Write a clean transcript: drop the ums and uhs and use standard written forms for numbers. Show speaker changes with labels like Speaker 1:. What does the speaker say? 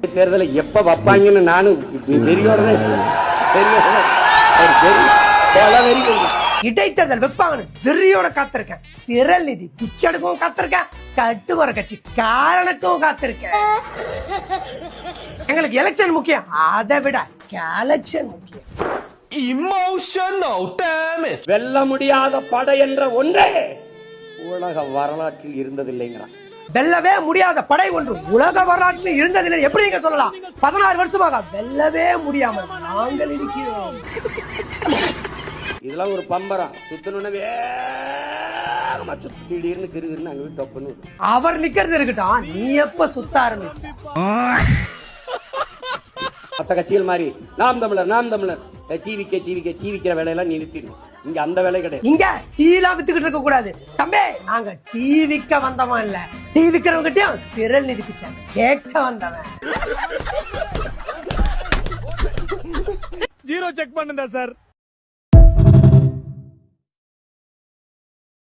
Speaker 1: தேர்தலை எப்ப வைப்பாங்கன்னு நானும்
Speaker 2: இடைத்தேர்தல் வைப்பாங்கன்னு வெறியோட காத்திருக்கேன். திரள் நிதி பிச்செடுக்கவும் காத்திருக்கேன். கட்டுமர கட்சி காரணக்கும் காத்திருக்கேன். எங்களுக்கு எலெக்ஷன் முக்கியம், அதை விட கலெக்ஷன் முக்கியம்.
Speaker 1: வெல்ல முடியாத படை என்ற ஒன்றே உலக வரலாற்றில் இருந்ததில்லைங்கிறான்.
Speaker 2: வெல்லவே முடியாத படை ஒன்று உலக வரலாற்றில் இருந்ததில்லை எப்படி நீங்க சொல்லலாம்? 16 வருஷமாக வெல்லவே முடியாமல் நாங்கள் இருக்கிறோம்.
Speaker 1: இதெல்லாம் ஒரு பம்பரம் சுத்தணும்னு திடீர்னு கிருகிருன்னு அங்க போய் டப்புன்னு
Speaker 2: அவர் நிக்கிறது இருக்கட்டும், நீ எப்ப சுத்த ஆரம்பிச்ச?
Speaker 1: மற்ற கட்சிகள் மாதிரி நாம் தமிழர் சீவிக்கிற வேலையெல்லாம் நிறுத்திடும். இங்க அந்த வேலை கிடையாது.
Speaker 2: இங்க டீலா வித்துக்கிட்டு இருக்க கூடாது தம்பி. நாங்க டீ விக்க வந்தவன் இல்ல, டீ விக்கிறவங்கிட்டயும் திரள் நிதி பிச்சை கேட்க வந்தவன்.
Speaker 3: 0 செக் பண்ணுங்க சார்.